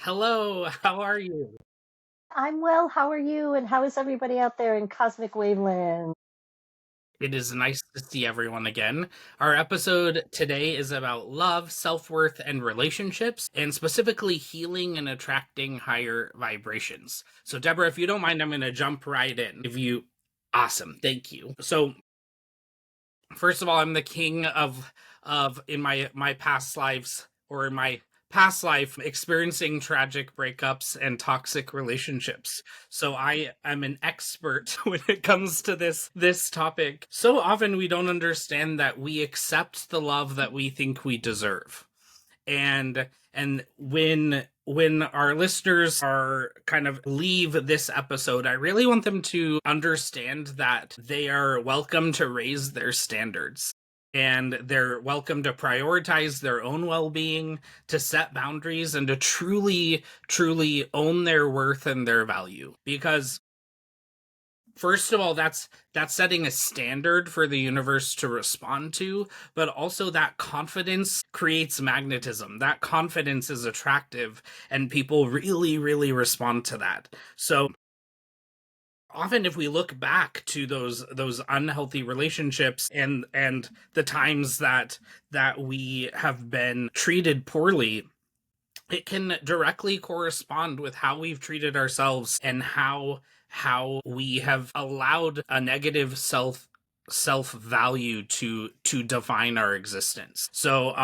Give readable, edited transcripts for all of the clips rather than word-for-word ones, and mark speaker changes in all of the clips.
Speaker 1: Hello, how are you?
Speaker 2: I'm well. How are you? And how is everybody out there in Cosmic Waveland?
Speaker 1: It is nice to see everyone again. Our episode today is about love, self worth, and relationships, and specifically healing and attracting higher vibrations. So, Deborah, if you don't mind, I'm going to jump right in. If you, awesome, thank you. So, first of all, I'm the king of in my past lives or in my past life experiencing tragic breakups and toxic relationships. So I am an expert when it comes to this topic. So often we don't understand that we accept the love that we think we deserve. And when our listeners are kind of leave this episode, I really want them to understand that they are welcome to raise their standards, and they're welcome to prioritize their own well-being, to set boundaries, and to truly own their worth and their value. Because first of all, that's setting a standard for the universe to respond to, but also that confidence creates magnetism. That confidence is attractive, and people really respond to that. So often if we look back to those unhealthy relationships and the times that we have been treated poorly, it can directly correspond with how we've treated ourselves and how we have allowed a negative self value to define our existence. So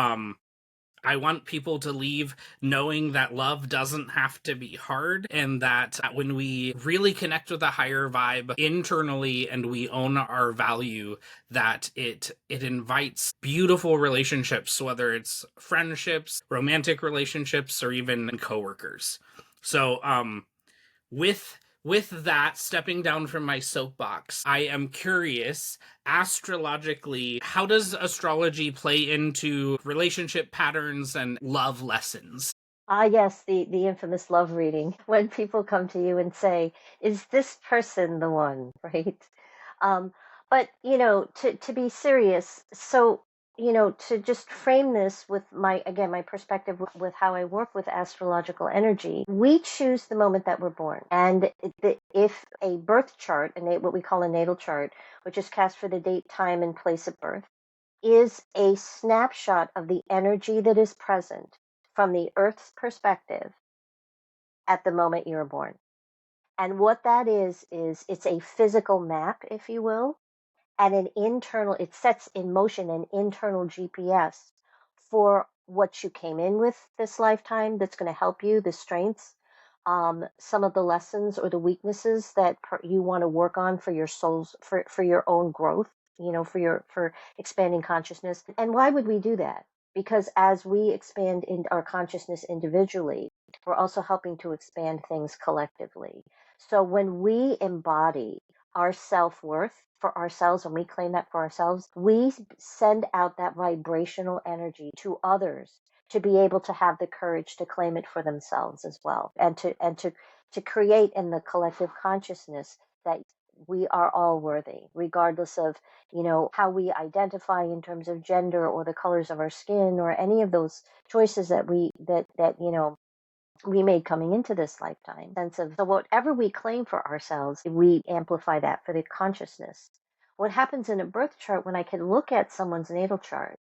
Speaker 1: I want people to leave knowing that love doesn't have to be hard, and that when we really connect with a higher vibe internally and we own our value, that it invites beautiful relationships, whether it's friendships, romantic relationships, or even coworkers. So with that, stepping down from my soapbox, I am curious, astrologically, how does astrology play into relationship patterns and love lessons?
Speaker 2: Ah, yes, the infamous love reading. When people come to you and say, "Is this person the one?" Right? Um, but to be serious, so to just frame this with my perspective with how I work with astrological energy, we choose the moment that we're born, and if a birth chart, what we call a natal chart, which is cast for the date, time, and place of birth, is a snapshot of the energy that is present from the Earth's perspective at the moment you're born. And what that is it's a physical map, if you will, and it sets in motion an internal GPS for what you came in with this lifetime that's going to help you, the strengths, some of the lessons or the weaknesses that you want to work on for your souls, for your own growth, for expanding consciousness. And why would we do that? Because as we expand in our consciousness individually, we're also helping to expand things collectively. So when we embody our self worth for ourselves, and we claim that for ourselves, we send out that vibrational energy to others to be able to have the courage to claim it for themselves as well, and to create in the collective consciousness that we are all worthy, regardless of how we identify in terms of gender or the colors of our skin or any of those choices that we made coming into this lifetime. Sense of, so whatever we claim for ourselves, we amplify that for the consciousness. What happens in a birth chart, when I can look at someone's natal chart,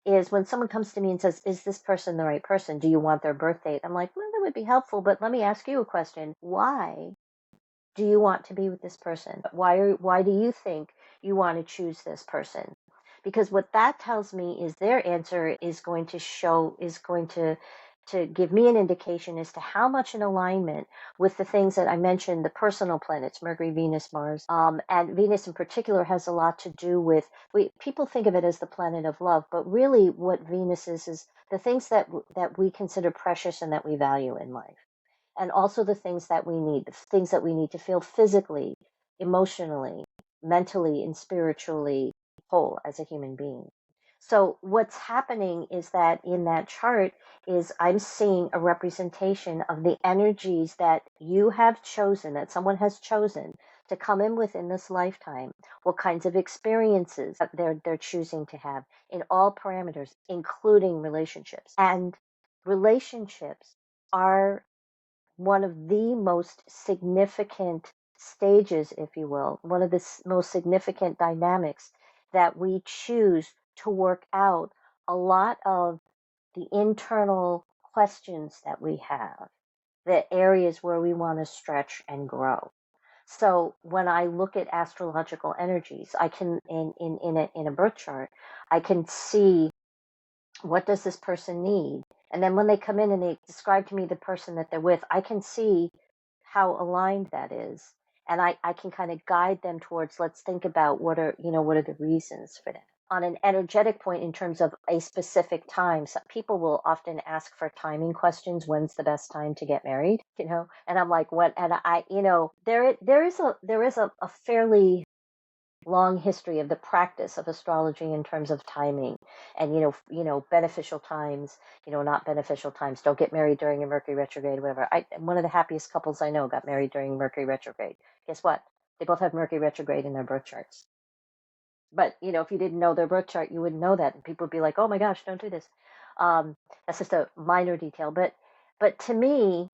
Speaker 2: is when someone comes to me and says, "Is this person the right person? Do you want their birth date?" I'm like, "Well, that would be helpful, but let me ask you a question. Why do you want to be with this person? Why do you think you want to choose this person?" Because what that tells me is their answer is going to give me an indication as to how much in alignment with the things that I mentioned, the personal planets, Mercury, Venus, Mars, and Venus in particular has a lot to do with, people think of it as the planet of love, but really what Venus is the things that we consider precious and that we value in life, and also the things that we need to feel physically, emotionally, mentally, and spiritually whole as a human being. So what's happening is that in that chart is I'm seeing a representation of the energies that you have chosen, that someone has chosen to come in within this lifetime, what kinds of experiences that they're choosing to have in all parameters, including relationships. And relationships are one of the most significant stages, if you will, one of the most significant dynamics that we choose to work out a lot of the internal questions that we have, the areas where we want to stretch and grow. So when I look at astrological energies, I can in a birth chart, I can see what does this person need? And then when they come in and they describe to me the person that they're with, I can see how aligned that is. And I can kind of guide them towards, let's think about what are the reasons for that. On an energetic point in terms of a specific time, so people will often ask for timing questions. When's the best time to get married? And I'm like, what? And there is a fairly long history of the practice of astrology in terms of timing and beneficial times, not beneficial times. Don't get married during a Mercury retrograde, whatever. One of the happiest couples I know got married during Mercury retrograde. Guess what? They both have Mercury retrograde in their birth charts. But if you didn't know their birth chart, you wouldn't know that, and people would be like, "Oh my gosh, don't do this." That's just a minor detail, but to me,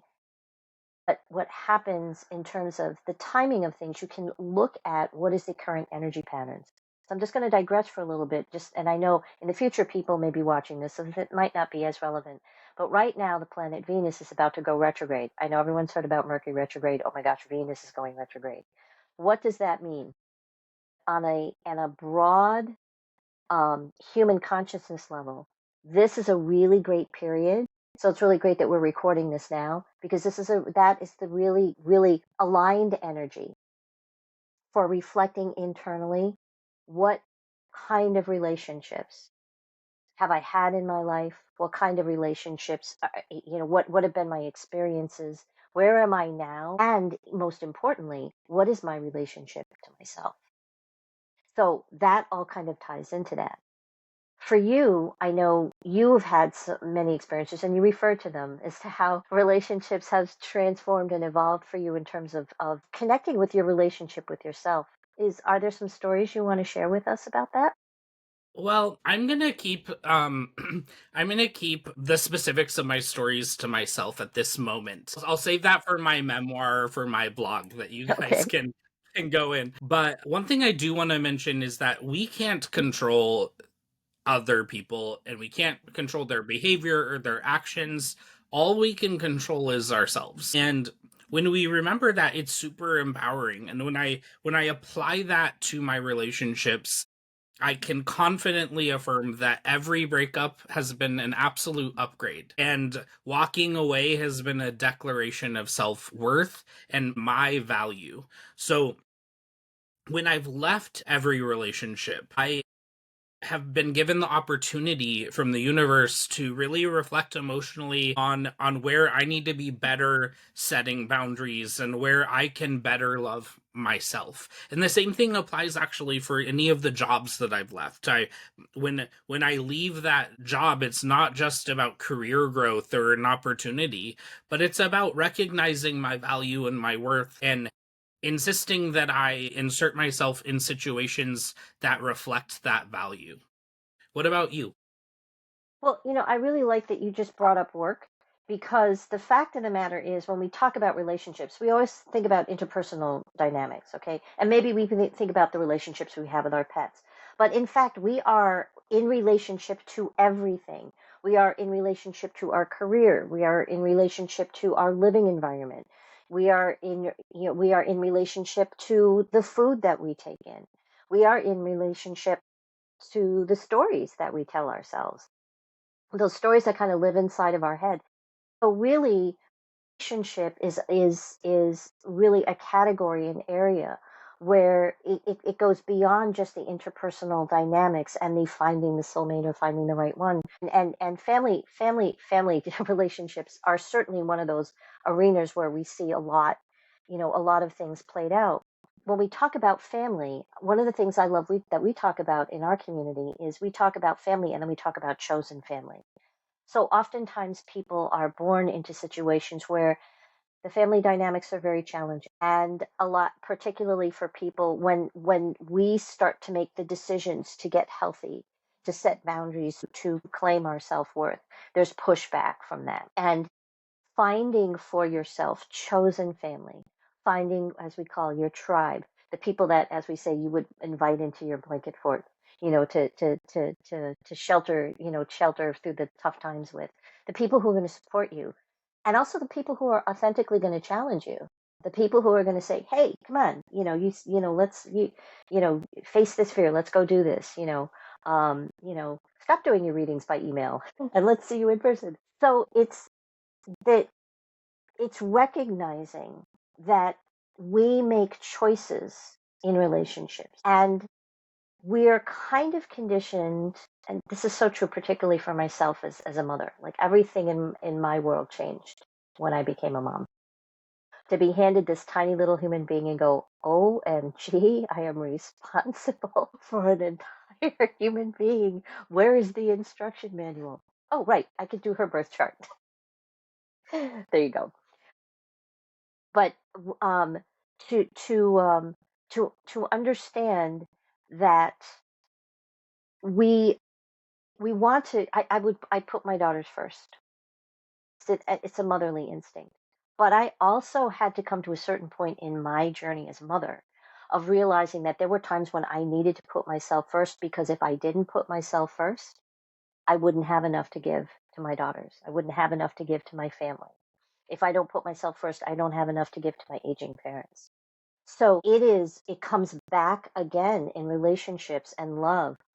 Speaker 2: what happens in terms of the timing of things, you can look at what is the current energy patterns. So I'm just going to digress for a little bit, and I know in the future people may be watching this, so it might not be as relevant. But right now, the planet Venus is about to go retrograde. I know everyone's heard about Mercury retrograde. Oh my gosh, Venus is going retrograde. What does that mean? On a broad human consciousness level, this is a really great period. So it's really great that we're recording this now, because that is the really, really aligned energy for reflecting internally. What kind of relationships have I had in my life? What kind of relationships, what have been my experiences? Where am I now? And most importantly, what is my relationship to myself? So that all kind of ties into that. For you, I know you've had so many experiences and you refer to them as to how relationships have transformed and evolved for you in terms of connecting with your relationship with yourself. Are there some stories you want to share with us about that?
Speaker 1: Well, I'm gonna keep I'm gonna keep the specifics of my stories to myself at this moment. I'll save that for my memoir, for my blog that you guys
Speaker 2: Okay.
Speaker 1: can go in. But one thing I do want to mention is that we can't control other people and we can't control their behavior or their actions. All we can control is ourselves. And when we remember that, it's super empowering. And when I apply that to my relationships, I can confidently affirm that every breakup has been an absolute upgrade, and walking away has been a declaration of self worth and my value. So, when I've left every relationship, I have been given the opportunity from the universe to really reflect emotionally on where I need to be better setting boundaries and where I can better love myself. And the same thing applies actually for any of the jobs that I've left. When I leave that job, it's not just about career growth or an opportunity, but it's about recognizing my value and my worth and insisting that I insert myself in situations that reflect that value. What about you?
Speaker 2: Well, I really like that you just brought up work, because the fact of the matter is, when we talk about relationships, we always think about interpersonal dynamics, okay? And maybe we can think about the relationships we have with our pets. But in fact, we are in relationship to everything. We are in relationship to our career. We are in relationship to our living environment. We are in relationship to the food that we take in. We are in relationship to the stories that we tell ourselves, those stories that kind of live inside of our head. So really, relationship is really a category, an area where it goes beyond just the interpersonal dynamics and the finding the soulmate or finding the right one. And family relationships are certainly one of those arenas where we see a lot of things played out. When we talk about family, one of the things I love that we talk about in our community is we talk about family and then we talk about chosen family. So oftentimes people are born into situations where the family dynamics are very challenging, and a lot, particularly for people when we start to make the decisions to get healthy, to set boundaries, to claim our self-worth, there's pushback from that. And finding for yourself chosen family, finding, as we call, your tribe, the people that, as we say, you would invite into your blanket fort, to shelter, shelter through the tough times with, the people who are going to support you, and also the people who are authentically going to challenge you, the people who are going to say, hey, come on, let's, face this fear, let's go do this, stop doing your readings by email and let's see you in person. So that it's recognizing that we make choices in relationships, and we're kind of conditioned, and this is so true particularly for myself as a mother. Like, everything in my world changed when I became a mom. To be handed this tiny little human being and go, OMG, I am responsible for an entire human being. Where is the instruction manual? Oh, right, I could do her birth chart. There you go. But um, to understand that we we want to, I put my daughters first. It's a motherly instinct. But I also had to come to a certain point in my journey as a mother of realizing that there were times when I needed to put myself first, because if I didn't put myself first, I wouldn't have enough to give to my daughters. I wouldn't have enough to give to my family. If I don't put myself first, I don't have enough to give to my aging parents. So it comes back again in relationships and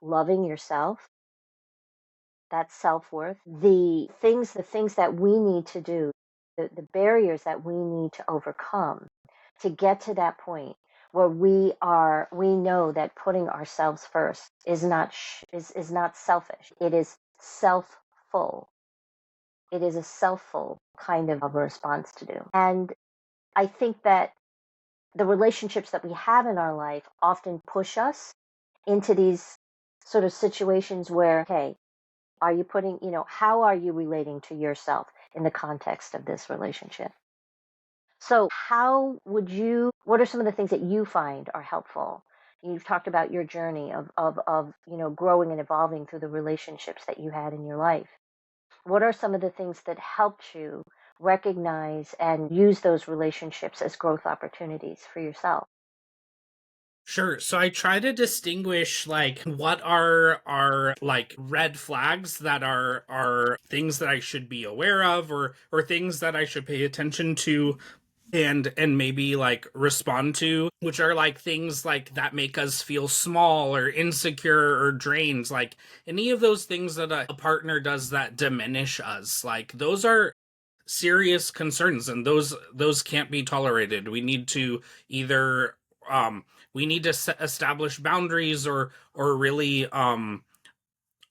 Speaker 2: loving yourself, that self-worth, the things that we need to do, the barriers that we need to overcome to get to that point where we know that putting ourselves first is not selfish. It is self-full. It is a self-full kind of a response to do. And I think that the relationships that we have in our life often push us into these sort of situations where, okay, are you putting, how are you relating to yourself in the context of this relationship? So, what are some of the things that you find are helpful? You've talked about your journey of growing and evolving through the relationships that you had in your life. What are some of the things that helped you recognize and use those relationships as growth opportunities for yourself?
Speaker 1: Sure. So I try to distinguish like what are like red flags that are things that I should be aware of, or things that I should pay attention to and maybe like respond to, which are like things like that make us feel small or insecure or drained, like any of those things that a partner does that diminish us, like those are serious concerns, and those can't be tolerated. We need to either um we need to establish boundaries, or really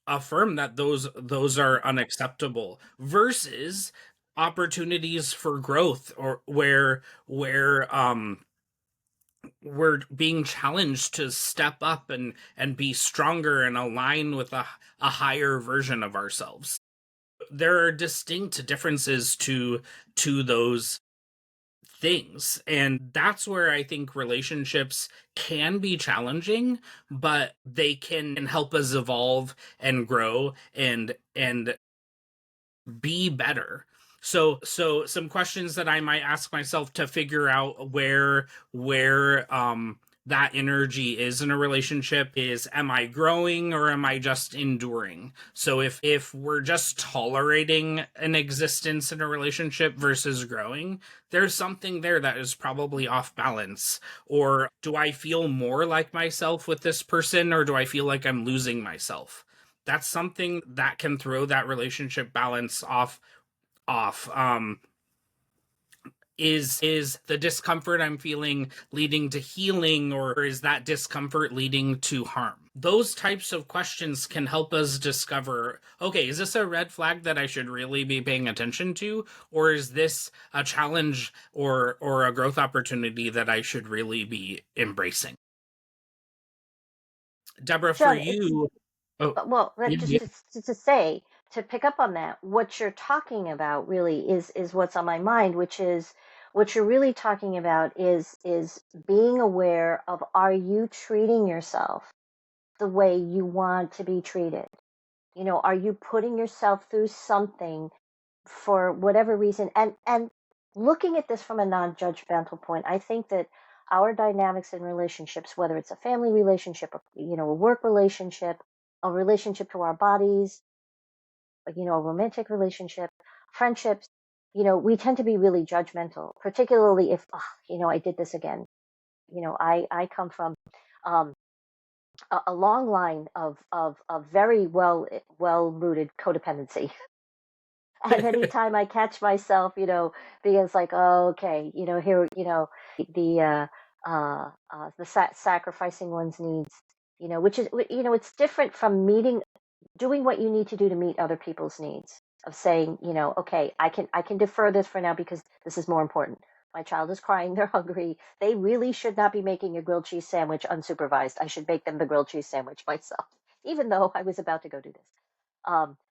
Speaker 1: affirm that those are unacceptable, versus opportunities for growth, or where we're being challenged to step up and be stronger and align with a higher version of ourselves. There are distinct differences to those things, and that's where I think relationships can be challenging, but they can help us evolve and grow and be better. So some questions that I might ask myself to figure out where that energy is in a relationship is, am I growing or am I just enduring? So if we're just tolerating an existence in a relationship versus growing, there's something there that is probably off balance. Or do I feel more like myself with this person, or do I feel like I'm losing myself? That's something that can throw that relationship balance off. Is the discomfort I'm feeling leading to healing, or is that discomfort leading to harm? Those types of questions can help us discover, okay, is this a red flag that I should really be paying attention to, or is this a challenge or a growth opportunity that I should really be embracing? Deborah, for
Speaker 2: John, it's
Speaker 1: you, oh,
Speaker 2: well,
Speaker 1: yeah,
Speaker 2: just
Speaker 1: yeah.
Speaker 2: to say, to pick up on that, what you're talking about really is what's on my mind, which is what you're really talking about is being aware of, are you treating yourself the way you want to be treated? Are you putting yourself through something for whatever reason, and looking at this from a non-judgmental point, I think that our dynamics in relationships, whether it's a family relationship, a work relationship, a relationship to our bodies, a romantic relationship, friendships, we tend to be really judgmental, particularly if, I did this again. I come from um, a long line of very well rooted codependency. And anytime I catch myself, being it's like, oh, okay, here, the sacrificing one's needs, which is, it's different from doing what you need to do to meet other people's needs. Of saying, okay, I can defer this for now because this is more important. My child is crying, they're hungry. They really should not be making a grilled cheese sandwich unsupervised. I should make them the grilled cheese sandwich myself, even though I was about to go do this.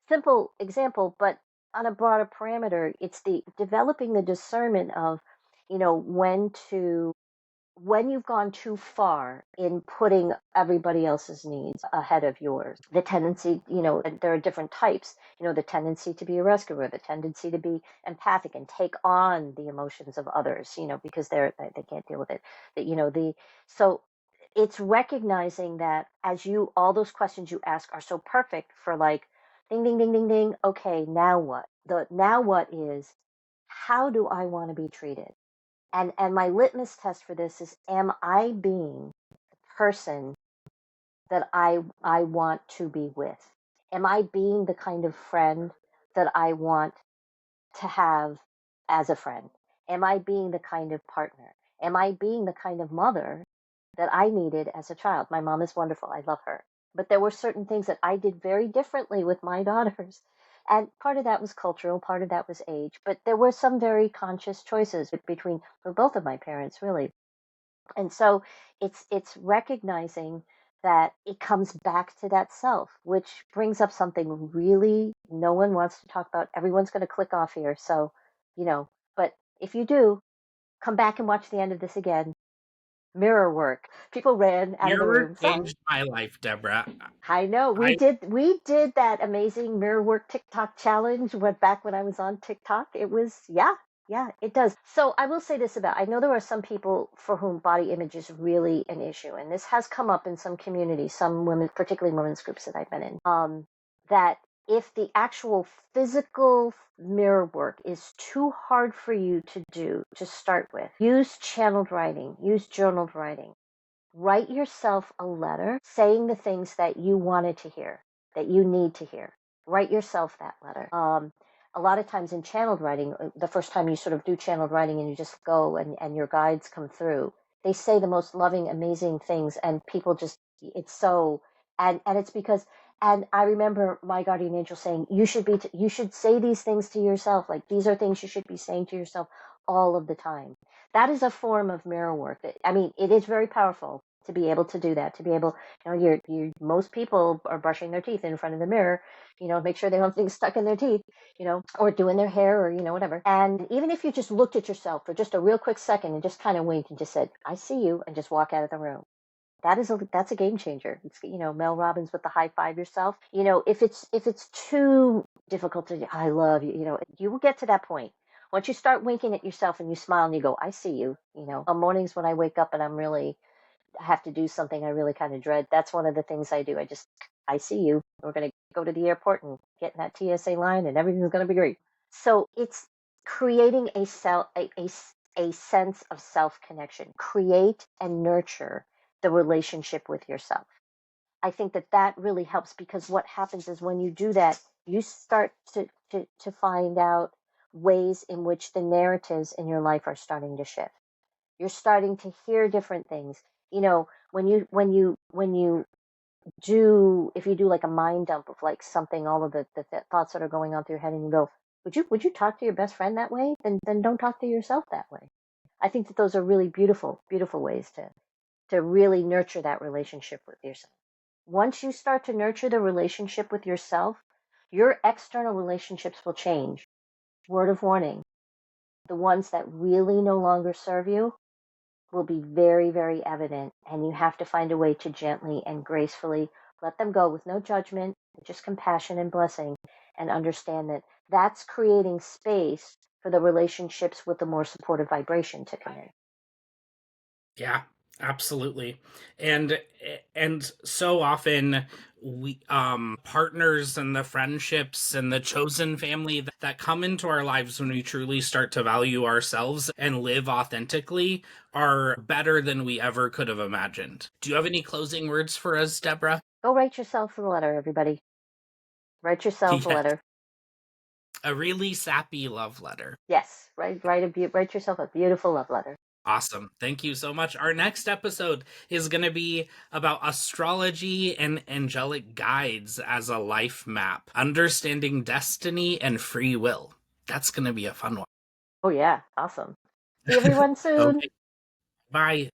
Speaker 2: Simple example, but on a broader parameter, it's the developing the discernment of, when you've gone too far in putting everybody else's needs ahead of yours. The tendency, there are different types, the tendency to be a rescuer, the tendency to be empathic and take on the emotions of others, because they can't deal with it. That, so it's recognizing that all those questions you ask are so perfect for like, ding, ding, ding, ding, ding. Okay, now what? The now what is, how do I want to be treated? And my litmus test for this is, am I being the person that I want to be with? Am I being the kind of friend that I want to have as a friend? Am I being the kind of partner? Am I being the kind of mother that I needed as a child? My mom is wonderful. I love her. But there were certain things that I did very differently with my daughters. And part of that was cultural, part of that was age. But there were some very conscious choices between for both of my parents, really. And so it's recognizing that it comes back to that self, which brings up something really no one wants to talk about. Everyone's going to click off here. So, but if you do, come back and watch the end of this again. Mirror work. People ran out of the
Speaker 1: Your work
Speaker 2: room. Sorry.
Speaker 1: changed my life, Deborah.
Speaker 2: I know we
Speaker 1: I
Speaker 2: did that amazing mirror work TikTok challenge went back when I was on TikTok. It was, yeah, it does. So I will say this about, I know there are some people for whom body image is really an issue, and this has come up in some communities, some women, particularly women's groups that I've been in, that if the actual physical mirror work is too hard for you to do to start with, use channeled writing, use journaled writing. Write yourself a letter saying the things that you wanted to hear, that you need to hear. Write yourself that letter. A lot of times in channeled writing, the first time you sort of do channeled writing and you just go and your guides come through, they say the most loving, amazing things, and people just, it's so, and it's because, and I remember my guardian angel saying, you should say these things to yourself. Like, these are things you should be saying to yourself all of the time. That is a form of mirror work. I mean, it is very powerful to be able to do that, to be able, most people are brushing their teeth in front of the mirror, make sure they don't have things stuck in their teeth, or doing their hair or, whatever. And even if you just looked at yourself for just a real quick second and just kind of winked and just said, I see you, and just walk out of the room. That's a game changer. It's, Mel Robbins with the high five yourself. If it's too difficult to, I love you, you will get to that point. Once you start winking at yourself and you smile and you go, I see you, on mornings when I wake up and I have to do something I really kind of dread, that's one of the things I do. I see you. We're going to go to the airport and get in that TSA line and everything's going to be great. So it's creating a sense of self connection. Create and nurture the relationship with yourself. I think that really helps, because what happens is when you do that, you start to find out ways in which the narratives in your life are starting to shift. You're starting to hear different things. When you do, if you do like a mind dump of like something, all of the thoughts that are going on through your head, and you go, would you talk to your best friend that way? Then don't talk to yourself that way. I think that those are really beautiful, beautiful ways to really nurture that relationship with yourself. Once you start to nurture the relationship with yourself, your external relationships will change. Word of warning, the ones that really no longer serve you will be very, very evident, and you have to find a way to gently and gracefully let them go with no judgment, just compassion and blessing, and understand that that's creating space for the relationships with the more supportive vibration to come in.
Speaker 1: Yeah, absolutely. And and so often we partners and the friendships and the chosen family that come into our lives when we truly start to value ourselves and live authentically are better than we ever could have imagined. Do you have any closing words for us, Deborah?
Speaker 2: Go write yourself a letter, everybody. Write yourself a
Speaker 1: Yes,
Speaker 2: letter.
Speaker 1: a really sappy love letter.
Speaker 2: Yes, write yourself a beautiful love letter.
Speaker 1: Awesome. Thank you so much. Our next episode is going to be about astrology and angelic guides as a life map, understanding destiny and free will. That's going to be a fun one.
Speaker 2: Oh yeah, awesome. See everyone soon.
Speaker 1: Okay. Bye.